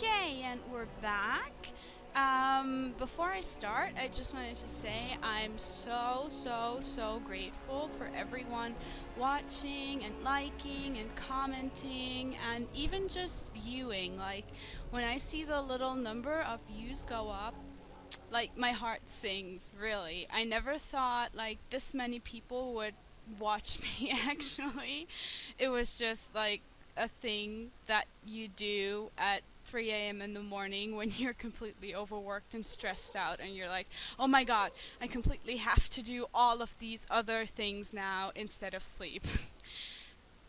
Okay, and we're back. Before I start, I just wanted to say I'm so grateful for everyone watching and liking and commenting and even just viewing. Like, when I see the little number of views go up, like, my heart sings, really. I never thought, like, this many people would watch me, actually. It was just, like, a thing that you do at 3 a.m. in the morning when you're completely overworked and stressed out, and you're like, oh my god, I completely have to do all of these other things now instead of sleep.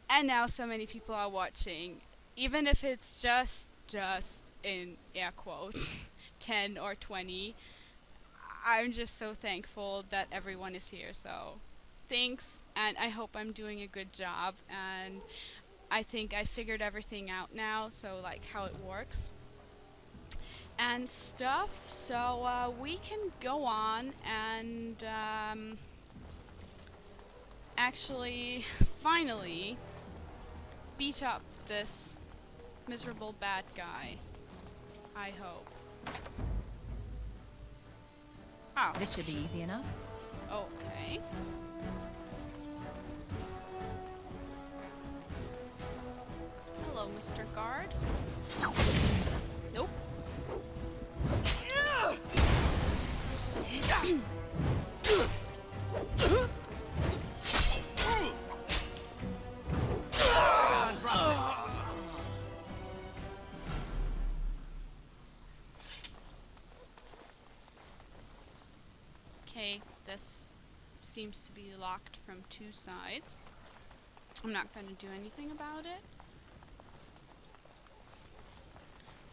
And now so many people are watching, even if it's just in air quotes, 10 or 20. I'm just so thankful that everyone is here. So thanks, and I hope I'm doing a good job. And I think I figured everything out now, so like how it works and stuff. So we can go on and actually finally beat up this miserable bad guy. I hope. Oh. This should be easy enough. Okay. Hello, Mr. Guard. Nope. Okay, this seems to be locked from two sides. I'm not going to do anything about it.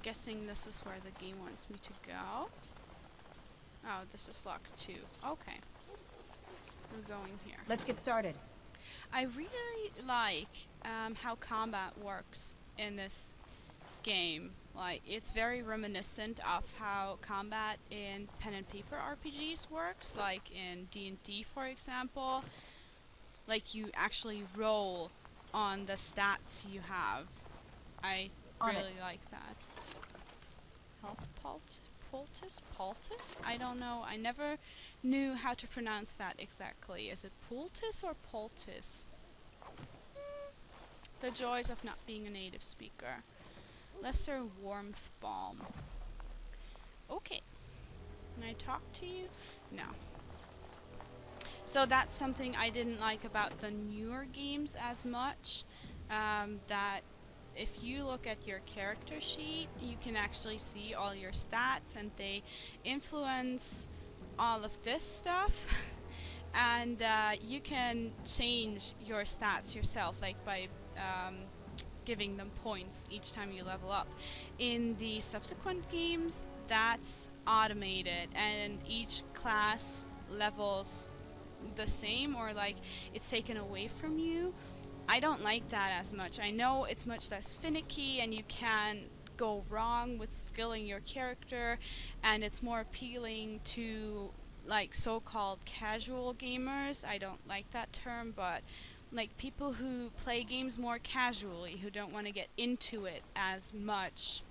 Guessing this is where the game wants me to go. Oh, this is locked too. Okay. We're going here. Let's get started. I really like how combat works in this game. Like, it's very reminiscent of how combat in pen and paper RPGs works, like in D&D, for example. Like, you actually roll on the stats you have. I really like that. Health poultice? I don't know. I never knew how to pronounce that exactly. Is it poultice or poultice? The joys of not being a native speaker. Lesser warmth balm. Okay. Can I talk to you? No. So that's something I didn't like about the newer games as much. That if you look at your character sheet, you can actually see all your stats, and they influence all of this stuff. And you can change your stats yourself, like by giving them points each time you level up. In the subsequent games, that's automated, and each class levels the same, or like it's taken away from you. I don't like that as much. I know it's much less finicky and you can go wrong with skilling your character, and it's more appealing to like so-called casual gamers. I don't like that term, but like people who play games more casually, who don't want to get into it as much.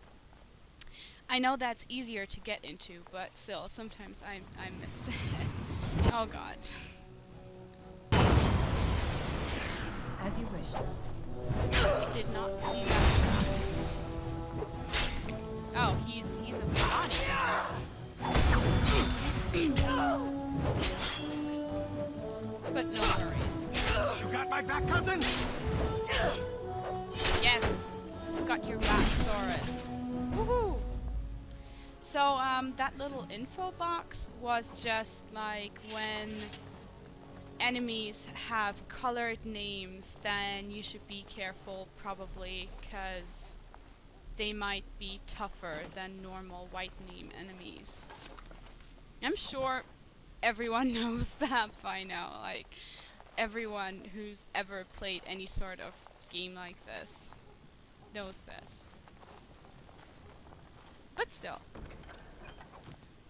I know that's easier to get into, but still, sometimes I miss it. Oh god. As you wish. Did not see that trap. Oh, he's a body. But no worries. You got my back, cousin? Yes, got your back, Saurus. Woohoo! So, that little info box was just like when enemies have colored names, then you should be careful, probably, because they might be tougher than normal white name enemies. I'm sure everyone knows that by now. Like, everyone who's ever played any sort of game like this knows this. But still.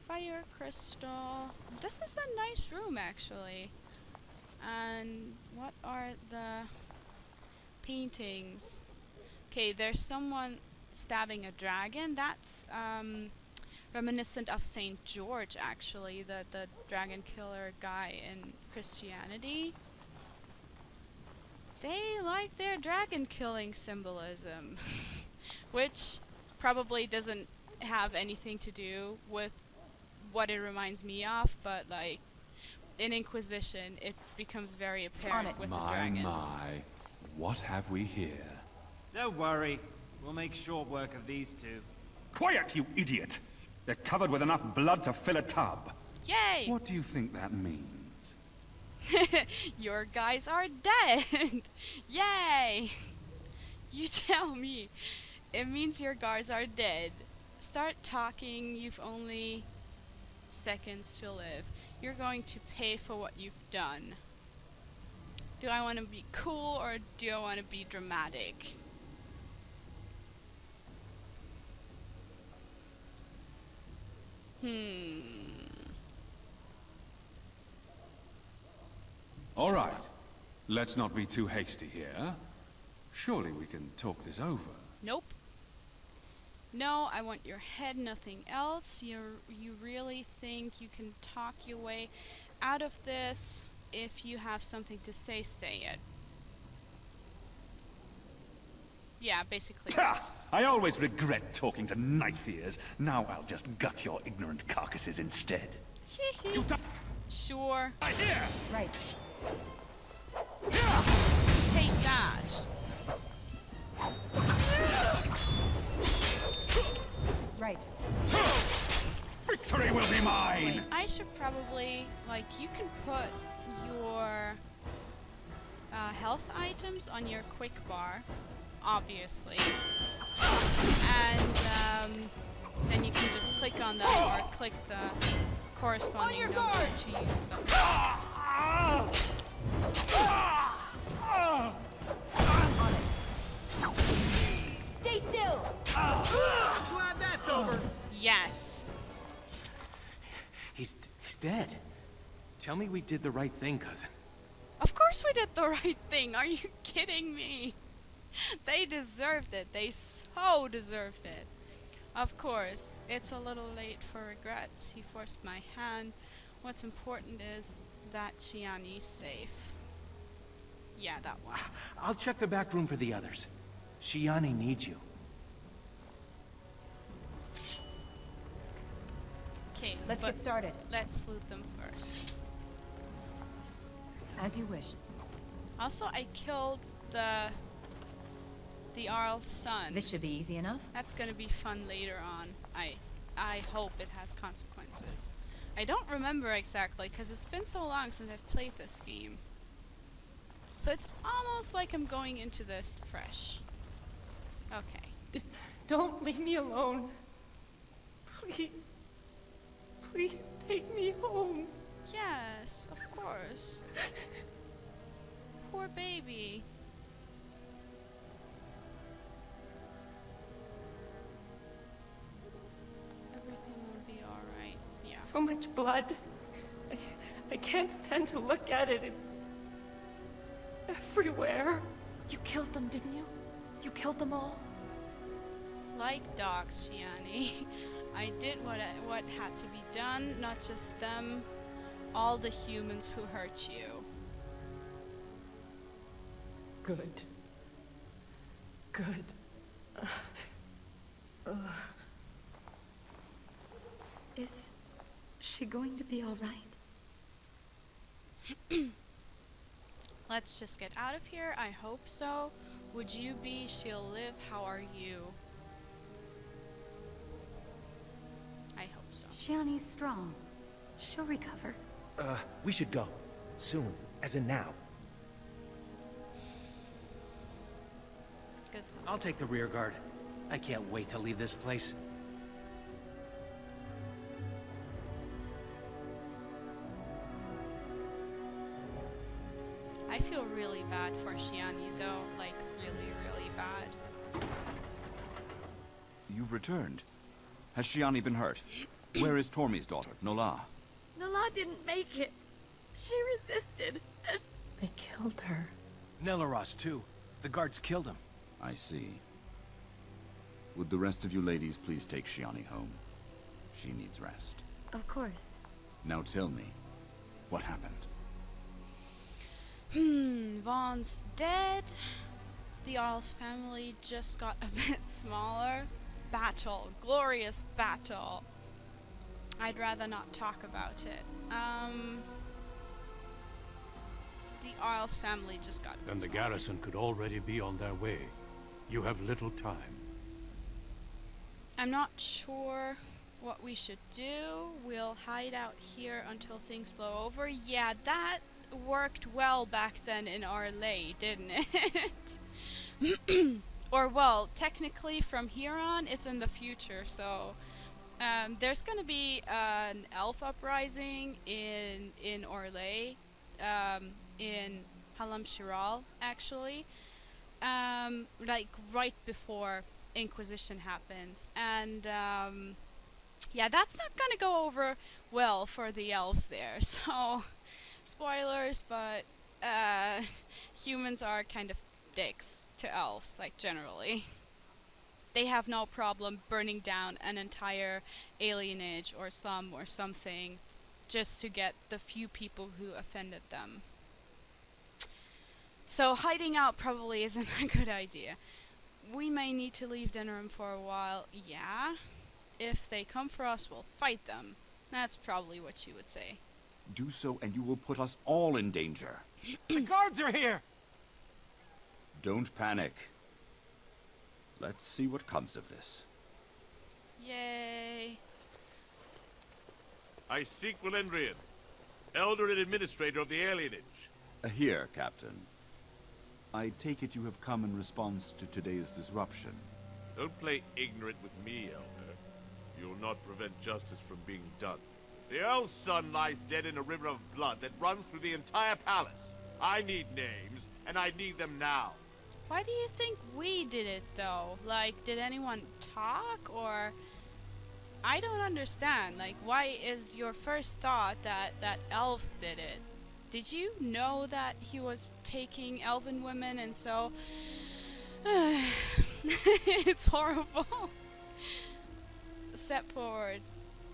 Fire crystal. This is a nice room, actually. And what are the paintings? Okay, there's someone stabbing a dragon. That's reminiscent of Saint George, actually, the dragon killer guy in Christianity. They like their dragon killing symbolism, which probably doesn't have anything to do with what it reminds me of, but like in Inquisition it becomes very apparent with the dragon. My, what have we here? Don't worry. We'll make short work of these two. Quiet, you idiot! They're covered with enough blood to fill a tub. Yay! What do you think that means? Your guys are dead! Yay! You tell me. It means your guards are dead. Start talking, you've only seconds to live. You're going to pay for what you've done. Do I want to be cool or do I want to be dramatic? All right. Let's not be too hasty here. Surely we can talk this over. Nope. No, I want your head, nothing else. You really think you can talk your way out of this? If you have something to say, say it. Yeah, basically this. I always regret talking to knife ears. Now I'll just gut your ignorant carcasses instead. Hee hee. Sure. Here! Right. Take that. Right. Victory will be mine! Wait, I should probably, like, you can put your health items on your quick bar, obviously. And then you can just click on them or click the corresponding number to use them. Stay still! I'm glad that's over. Yes. He's dead. Tell me we did the right thing, cousin. Of course we did the right thing. Are you kidding me? They deserved it. They so deserved it. Of course, it's a little late for regrets. He forced my hand. What's important is that Shiani's safe. Yeah, that one. I'll check the back room for the others. Shiani needs you. Okay, Let's but get started. let's loot them first. As you wish. Also, I killed the Arl's son. This should be easy enough. That's gonna be fun later on. I hope it has consequences. I don't remember exactly because it's been so long since I've played this game. So it's almost like I'm going into this fresh. Okay. Don't leave me alone. Please. Please take me home. Yes, of course. Poor baby. Everything will be alright. Yeah. So much blood. I can't stand to look at it. It's everywhere. You killed them, didn't you? You killed them all? Like dogs, Shiani. I did what had to be done, not just them. All the humans who hurt you. Good. Good. Is she going to be all right? Let's just get out of here. I hope so. Would you be? She'll live. How are you? I hope so. Shiani's strong. She'll recover. We should go. Soon. As in now. Good. I'll take the rear guard. I can't wait to leave this place. I feel really bad for Shiani though. Like, really, really bad. You've returned. Has Shiani been hurt? Where is Tormi's daughter, Nola? Nola didn't make it. She resisted. They killed her. Nesiris too. The guards killed him. I see. Would the rest of you ladies please take Shiani home? She needs rest. Of course. Now tell me, what happened? Vaughn's dead. The Arl's family just got a bit smaller. Battle. Glorious battle. I'd rather not talk about it. The Arl's family just got a bit And the smaller. garrison could already be on their way. You have little time. I'm not sure what we should do. We'll hide out here until things blow over. Yeah, that worked well back then in Arlay, didn't it? Or, well, technically from here on, it's in the future, so... there's gonna be an elf uprising in Orlais, in Halam Shiral, actually, like right before Inquisition happens, and yeah, that's not gonna go over well for the elves there. So, spoilers, but humans are kind of dicks to elves, like generally. They have no problem burning down an entire alienage or slum or something just to get the few people who offended them. So hiding out probably isn't a good idea. We may need to leave Denerim for a while, yeah. If they come for us, we'll fight them. That's probably what she would say. Do so and you will put us all in danger. The guards are here! Don't panic. Let's see what comes of this. Yay. I seek Valendrian, elder and administrator of the alienage. Here, Captain. I take it you have come in response to today's disruption. Don't play ignorant with me, elder. You'll not prevent justice from being done. The Earl's son lies dead in a river of blood that runs through the entire palace. I need names, and I need them now. Why do you think we did it, though? Like, did anyone talk, or... I don't understand. Like, why is your first thought that elves did it? Did you know that he was taking elven women, and so... It's horrible. Step forward.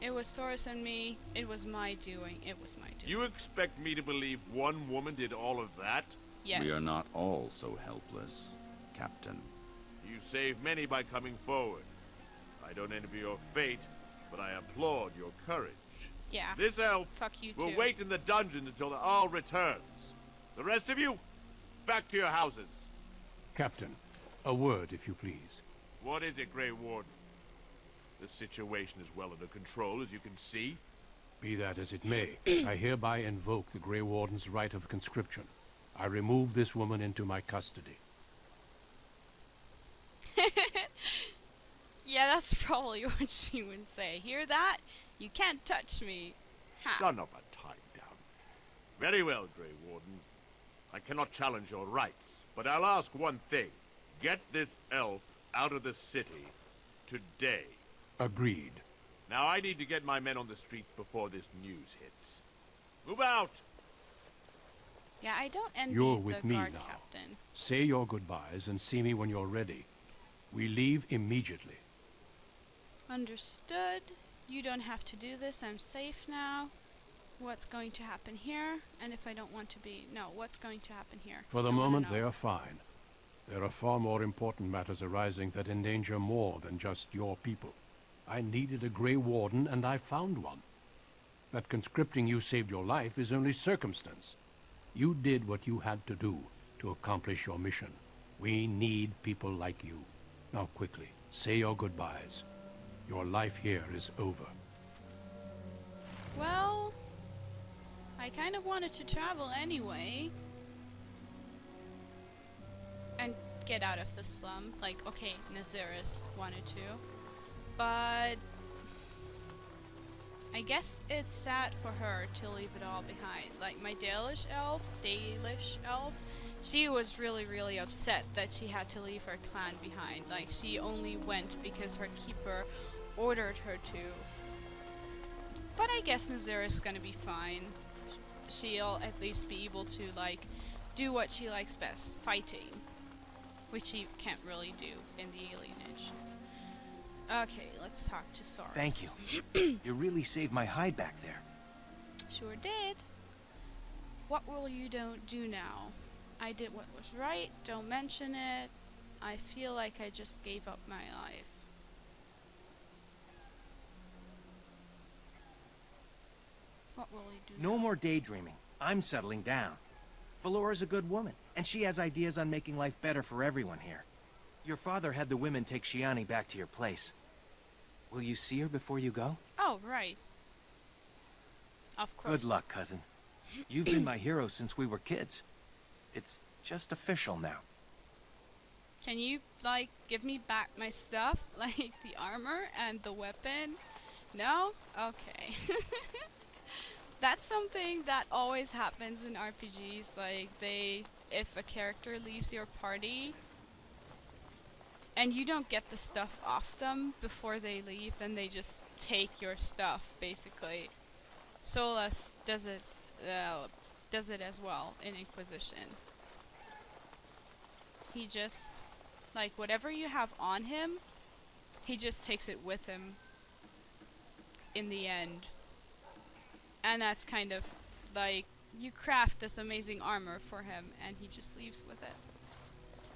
It was Soros and me. It was my doing. It was my doing. You expect me to believe one woman did all of that? Yes. We are not all so helpless, Captain. You saved many by coming forward. I don't envy your fate, but I applaud your courage. Yeah. This elf Fuck you will too. wait in the dungeon until the Arl returns. The rest of you, back to your houses. Captain, a word, if you please. What is it, Grey Warden? The situation is well under control, as you can see. Be that as it may, I hereby invoke the Grey Warden's right of conscription. I remove this woman into my custody. Yeah, that's probably what she would say. Hear that? You can't touch me. Ha. Son of a tie-down. Very well, Grey Warden. I cannot challenge your rights, but I'll ask one thing. Get this elf out of the city today. Agreed. Now I need to get my men on the streets before this news hits. Move out! Yeah, I don't envy You're the with me guard now. captain. Say your goodbyes and see me when you're ready. We leave immediately. Understood. You don't have to do this. I'm safe now. What's going to happen here? And if I don't want to be... No, what's going to happen here? For the I wanna moment, know. they are fine. There are far more important matters arising that endanger more than just your people. I needed a Grey Warden, and I found one. That conscripting you saved your life is only circumstance. You did what you had to do to accomplish your mission. We need people like you. Now quickly, say your goodbyes. Your life here is over. Well... I kind of wanted to travel anyway. And get out of the slum. Like, okay, Nesiris wanted to. But... I guess it's sad for her to leave it all behind. Like, my Dalish elf, she was really, really upset that she had to leave her clan behind. Like, she only went because her keeper ordered her to. But I guess Nesiris is gonna be fine. She'll at least be able to, like, do what she likes best, fighting. Which she can't really do in the alienage. Okay, let's talk to Soros. Thank you. You really saved my hide back there. Sure did. What will you don't do now? I did what was right, don't mention it. I feel like I just gave up my life. What will you do No now? more daydreaming. I'm settling down. Valora's a good woman, and she has ideas on making life better for everyone here. Your father had the women take Shiani back to your place. Will you see her before you go? Oh, right. Of course. Good luck, cousin. You've been my hero since we were kids. It's just official now. Can you, like, give me back my stuff? Like, the armor and the weapon? No? Okay. That's something that always happens in RPGs. Like, if a character leaves your party, and you don't get the stuff off them before they leave, then they just take your stuff, basically. Solas does it as well in Inquisition. He just, like, whatever you have on him, he just takes it with him in the end. And that's kind of like, you craft this amazing armor for him, and he just leaves with it.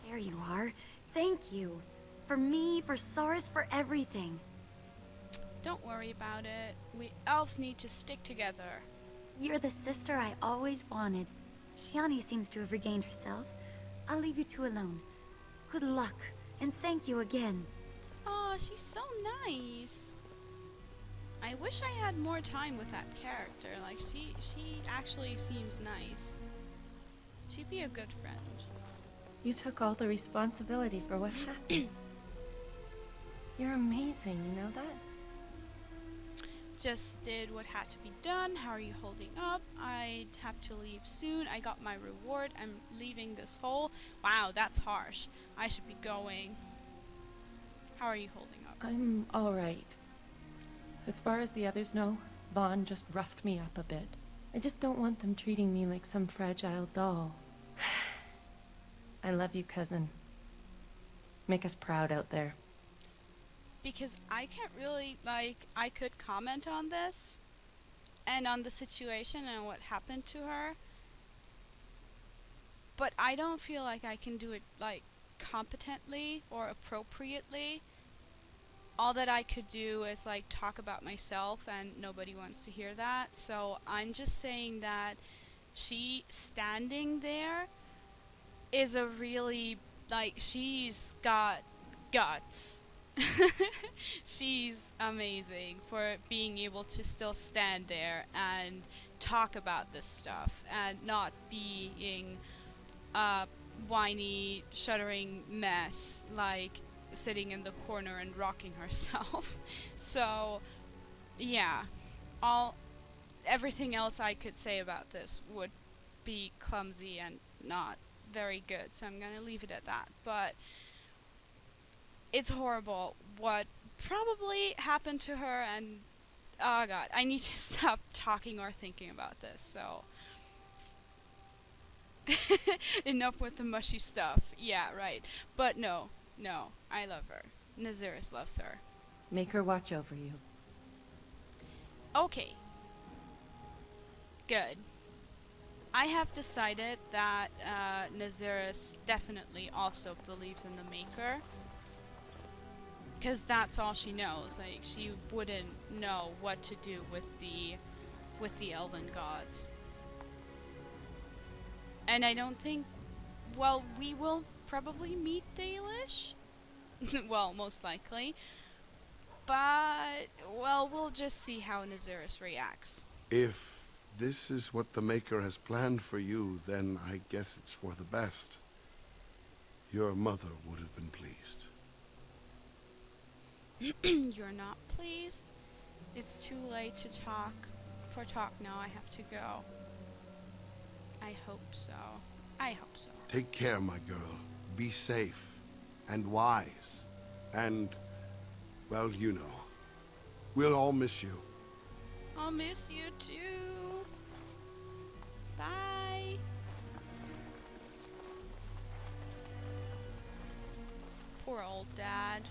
There you are. Thank you. For me, for Soros, for everything. Don't worry about it. We elves need to stick together. You're the sister I always wanted. Shiani seems to have regained herself. I'll leave you two alone. Good luck, and thank you again. Oh, she's so nice. I wish I had more time with that character. Like, she actually seems nice. She'd be a good friend. You took all the responsibility for what happened. You're amazing, you know that? Just did what had to be done. How are you holding up? I have to leave soon. I got my reward. I'm leaving this hole. Wow, that's harsh. I should be going. How are you holding up? I'm alright. As far as the others know, Vaughn just roughed me up a bit. I just don't want them treating me like some fragile doll. I love you, cousin. Make us proud out there. Because I can't really, like, I could comment on this and on the situation and what happened to her, but I don't feel like I can do it, like, competently or appropriately. All that I could do is, like, talk about myself, and nobody wants to hear that. So I'm just saying that she standing there is a really, like, she's got guts. She's amazing for being able to still stand there and talk about this stuff and not being a whiny, shuddering mess, like sitting in the corner and rocking herself. So, yeah, everything else I could say about this would be clumsy and not very good, so I'm gonna leave it at that. But it's horrible what probably happened to her, and oh god, I need to stop talking or thinking about this, so enough with the mushy stuff. Yeah, right. But no, I love her. Nesiris loves her. Make her watch over you. Okay. Good. I have decided that Nesiris definitely also believes in the Maker. Because that's all she knows. Like, she wouldn't know what to do with the elven gods. And I don't think, well, we will probably meet Dalish. Well, most likely. But, well, we'll just see how Nesiris reacts. If this is what the Maker has planned for you, then I guess it's for the best. Your mother would have been pleased. You're not pleased? It's too late to talk. For talk now, I have to go. I hope so. I hope so. Take care, my girl. Be safe. And wise. And, well, you know. We'll all miss you. I'll miss you too. Bye. Poor old dad.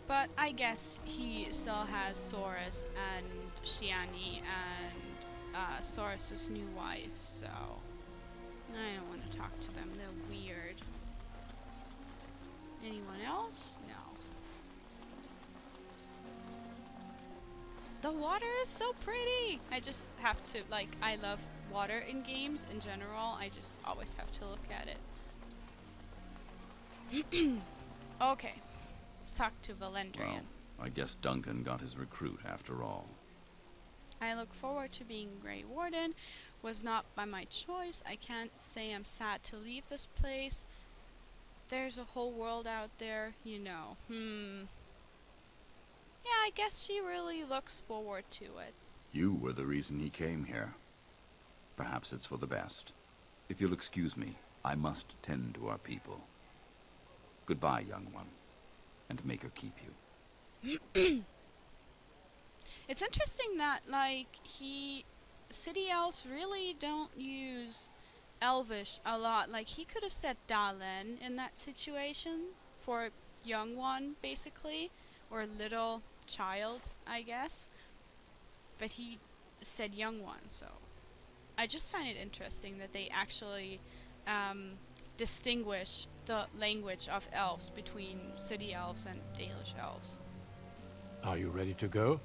But I guess he still has Soris and Shiani and Soris's new wife, so I don't want to talk to them. They're weird. Anyone else? No. The water is so pretty! I just have to, like, I love water in games in general. I just always have to look at it. Okay. Let's talk to Valendrian. Well, I guess Duncan got his recruit after all. I look forward to being Grey Warden. Was not by my choice. I can't say I'm sad to leave this place. There's a whole world out there, you know. Yeah, I guess she really looks forward to it. You were the reason he came here. Perhaps it's for the best. If you'll excuse me, I must tend to our people. Goodbye, young one. And make her keep you. It's interesting that, like, city elves really don't use Elvish a lot. Like, he could have said Dalen in that situation for young one, basically, or little child, I guess. But he said young one, so I just find it interesting that they actually distinguish the language of elves between city elves and Dalish elves. Are you ready to go?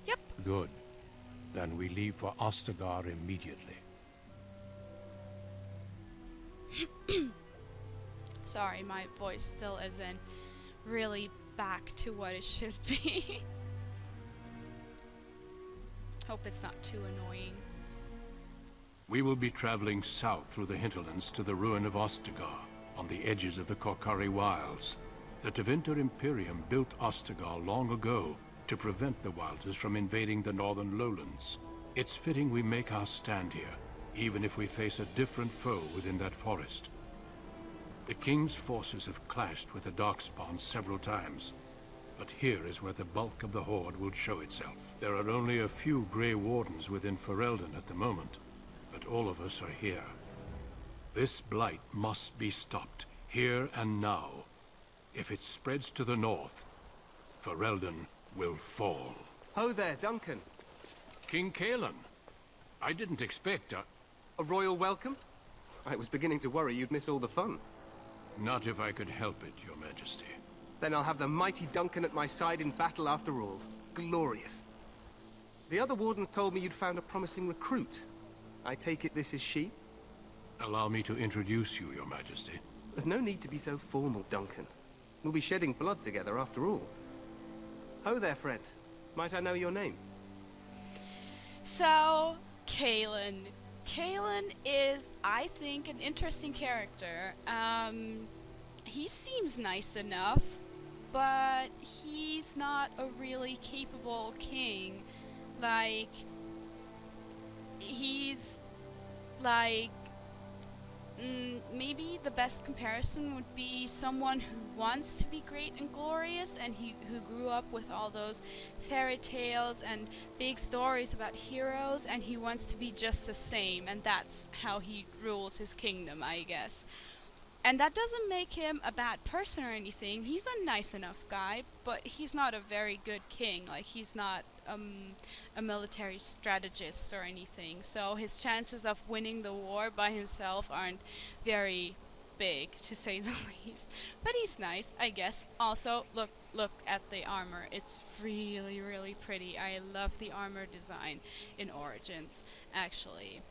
Yep. Good. Then we leave for Ostagar immediately. Sorry, my voice still isn't really back to what it should be. Hope it's not too annoying. We will be traveling south through the hinterlands to the ruin of Ostagar, on the edges of the Korkari Wilds. The Tevinter Imperium built Ostagar long ago to prevent the Wilders from invading the northern lowlands. It's fitting we make our stand here, even if we face a different foe within that forest. The King's forces have clashed with the Darkspawn several times, but here is where the bulk of the Horde will show itself. There are only a few Grey Wardens within Ferelden at the moment, but all of us are here. This blight must be stopped, here and now. If it spreads to the north, Ferelden will fall. Ho there, Duncan. King Kaelin. I didn't expect a royal welcome? I was beginning to worry you'd miss all the fun. Not if I could help it, Your Majesty. Then I'll have the mighty Duncan at my side in battle after all. Glorious. The other wardens told me you'd found a promising recruit. I take it this is she? Allow me to introduce you, Your Majesty. There's no need to be so formal, Duncan. We'll be shedding blood together after all. Ho there, friend. Might I know your name? So, Kaelin. Kaelin is, I think, an interesting character. He seems nice enough, but he's not a really capable king. Like, he's, like, maybe the best comparison would be someone who wants to be great and glorious, and who grew up with all those fairy tales and big stories about heroes, and he wants to be just the same, and that's how he rules his kingdom, I guess. And that doesn't make him a bad person or anything. He's a nice enough guy, but he's not a very good king. Like, he's not a military strategist or anything. So his chances of winning the war by himself aren't very big, to say the least. But he's nice, I guess. Also, look at the armor. It's really, really pretty. I love the armor design in Origins, actually.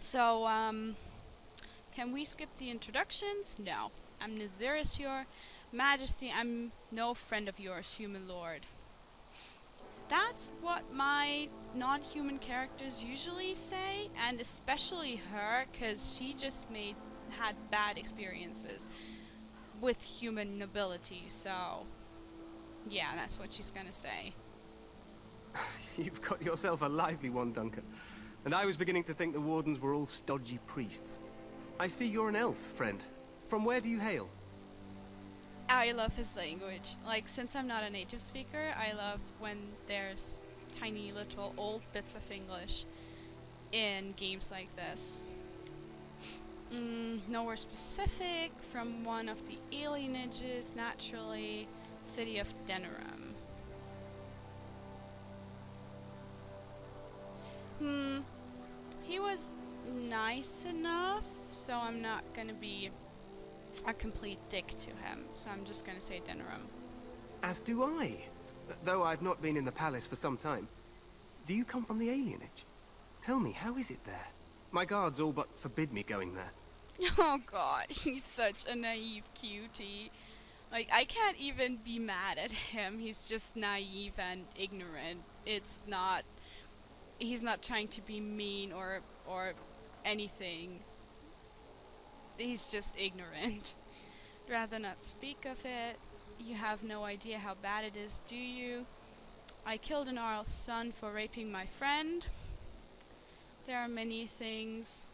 So, can we skip the introductions? No. I'm Nesiris, Your Majesty. I'm no friend of yours, human lord. That's what my non-human characters usually say, and especially her, because she just had bad experiences with human nobility, so yeah, that's what she's gonna say. You've got yourself a lively one, Duncan. And I was beginning to think the wardens were all stodgy priests. I see you're an elf, friend. From where do you hail? I love his language. Like, since I'm not a native speaker, I love when there's tiny little old bits of English in games like this. Nowhere specific. From one of the alienages, naturally. City of Denerim. He was nice enough, so I'm not gonna be a complete dick to him. So I'm just gonna say Denerim. As do I. Though I've not been in the palace for some time. Do you come from the alienage? Tell me, how is it there? My guards all but forbid me going there. Oh god, he's such a naive cutie. Like, I can't even be mad at him. He's just naive and ignorant. It's not... He's not trying to be mean or anything. He's just ignorant. Rather not speak of it. You have no idea how bad it is, do you? I killed an Arl's son for raping my friend. There are many things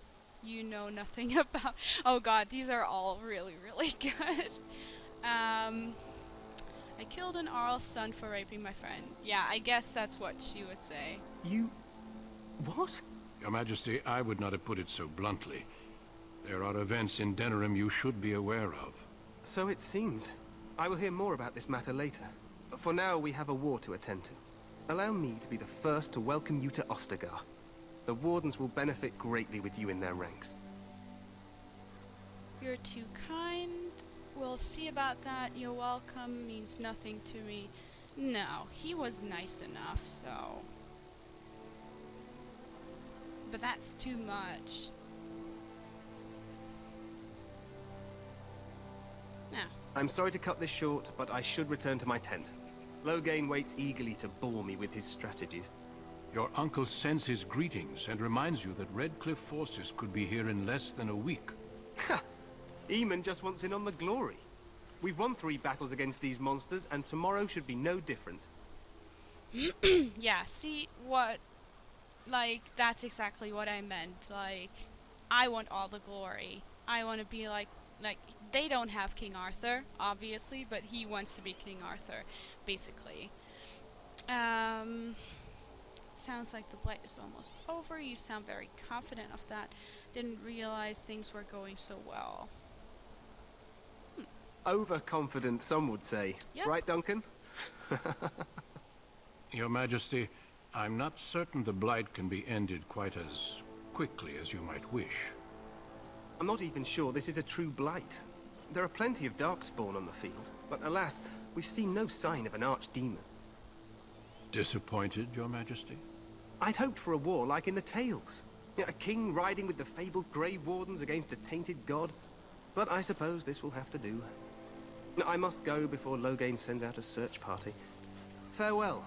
you know nothing about. Oh god, these are all really, really good. I killed an Arl's son for raping my friend. Yeah, I guess that's what she would say. You... what? Your Majesty, I would not have put it so bluntly. There are events in Denerim you should be aware of. So it seems. I will hear more about this matter later. For now, we have a war to attend to. Allow me to be the first to welcome you to Ostagar. The Wardens will benefit greatly with you in their ranks. You're too kind. We'll see about that. Your welcome means nothing to me. No, he was nice enough, so... But that's too much. Now. I'm sorry to cut this short, but I should return to my tent. Loghain waits eagerly to bore me with his strategies. Your uncle sends his greetings and reminds you that Redcliffe forces could be here in less than a week. Ha! Eamon just wants in on the glory. We've won 3 battles against these monsters, and tomorrow should be no different. Yeah, see, what... Like, that's exactly what I meant. Like, I want all the glory. I want to be like, they don't have King Arthur, obviously, but he wants to be King Arthur, basically. Sounds like the blight is almost over. You sound very confident of that. Didn't realize things were going so well. Overconfident, some would say. Yep. Right, Duncan? Your Majesty, I'm not certain the blight can be ended quite as quickly as you might wish. I'm not even sure this is a true blight. There are plenty of darkspawn on the field, but alas, we've seen no sign of an archdemon. Disappointed, Your Majesty? I'd hoped for a war like in the tales. A king riding with the fabled Grey Wardens against a tainted god. But I suppose this will have to do. I must go before Loghain sends out a search party. Farewell,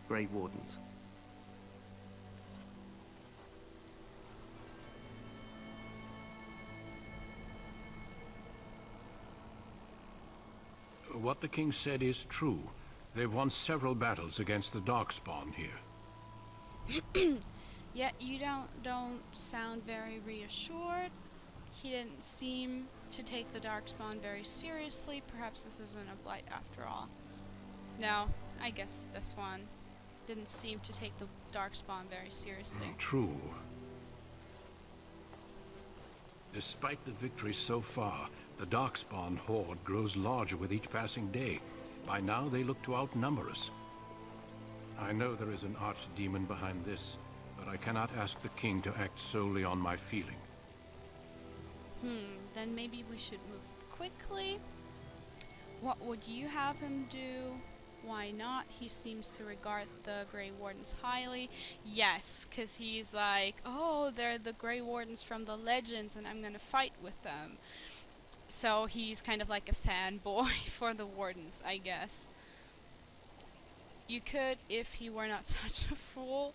Grey Wardens. What the king said is true. They've won several battles against the Darkspawn here. Yet you don't sound very reassured. He didn't seem to take the Darkspawn very seriously. Perhaps this isn't a blight after all. No, I guess this one didn't seem to take the Darkspawn very seriously. True. Despite the victory so far, the Darkspawn horde grows larger with each passing day. By now, they look to outnumber us. I know there is an archdemon behind this, but I cannot ask the king to act solely on my feeling. Then maybe we should move quickly. What would you have him do? Why not? He seems to regard the Grey Wardens highly. Yes, because he's like, oh, they're the Grey Wardens from the legends and I'm gonna fight with them. So he's kind of like a fanboy for the Wardens, I guess. You could, if he were not such a fool.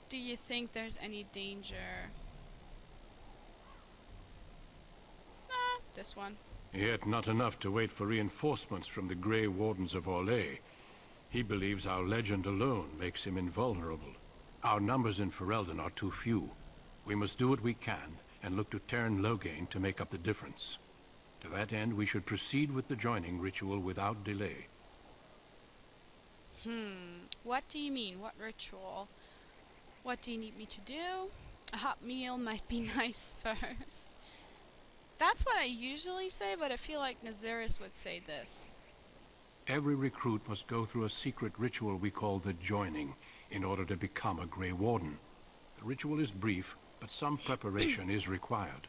Do you think there's any danger? This one. Yet not enough to wait for reinforcements from the Grey Wardens of Orlais. He believes our legend alone makes him invulnerable. Our numbers in Ferelden are too few. We must do what we can, and look to turn Loghain to make up the difference. To that end, we should proceed with the joining ritual without delay. What do you mean? What ritual? What do you need me to do? A hot meal might be nice first. That's what I usually say, but I feel like Nesiris would say this. Every recruit must go through a secret ritual we call the joining in order to become a Grey Warden. The ritual is brief, but some preparation is required.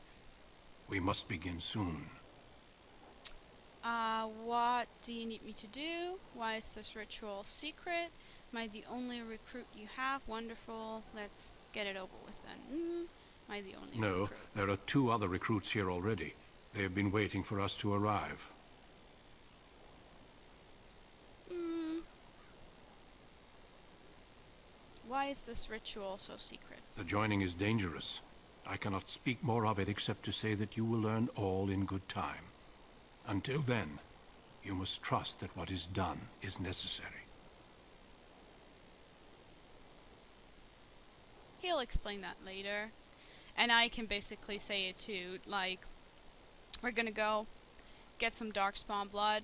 We must begin soon. What do you need me to do? Why is this ritual secret? Am I the only recruit you have? Wonderful. Let's get it over with then. Am I the only No, recruit? there are 2 other recruits here already. They have been waiting for us to arrive. Why is this ritual so secret? The joining is dangerous. I cannot speak more of it except to say that you will learn all in good time. Until then, you must trust that what is done is necessary. He'll explain that later. And I can basically say it too, like, we're gonna go get some Darkspawn blood,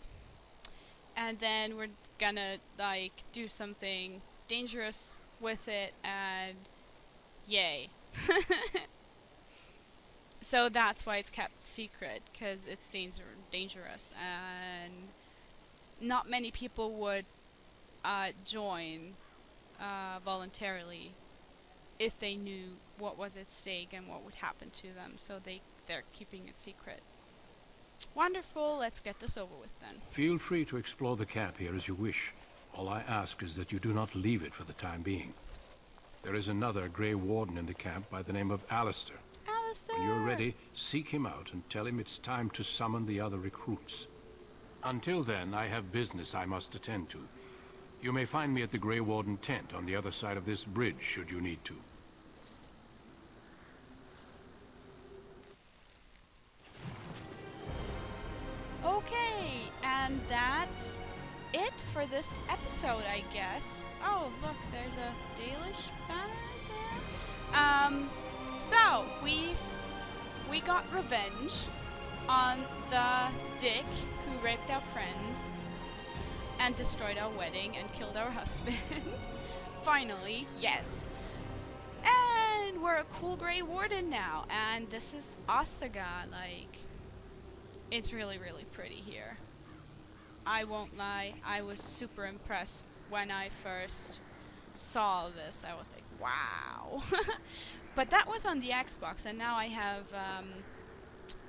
and then we're gonna, like, do something dangerous with it, and yay. So that's why it's kept secret, because it's dangerous, and not many people would join voluntarily if they knew what was at stake and what would happen to them, so they're keeping it secret. Wonderful, let's get this over with then. Feel free to explore the camp here as you wish. All I ask is that you do not leave it for the time being. There is another Grey Warden in the camp by the name of Alistair. Alistair! When you're ready, seek him out and tell him it's time to summon the other recruits. Until then, I have business I must attend to. You may find me at the Grey Warden tent on the other side of this bridge, should you need to. Okay, and that's it for this episode, I guess. Oh, look, there's a Dalish banner there. So we got revenge on the dick who raped our friend and destroyed our wedding and killed our husband. Finally, yes. And we're a cool Grey Warden now, and this is Ostaga. Like, it's really, really pretty here. I won't lie, I was super impressed when I first saw this. I was like, wow. But that was on the Xbox, and now I have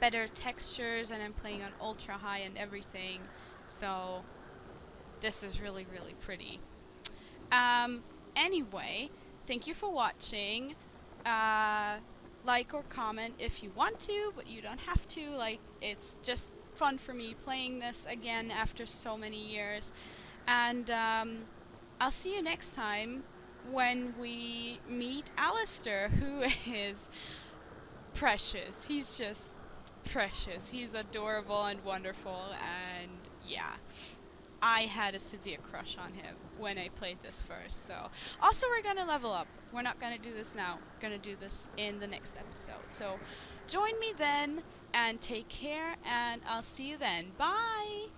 better textures, and I'm playing on ultra high and everything, so this is really, really pretty. Anyway, thank you for watching. Like or comment if you want to, but you don't have to. Like, it's just fun for me playing this again after so many years. And I'll see you next time when we meet Alistair, who is precious. He's just precious. He's adorable and wonderful, and yeah. I had a severe crush on him when I played this first. So, also we're gonna level up. We're not gonna do this now. We're gonna do this in the next episode. So, join me then, and take care, and I'll see you then. Bye!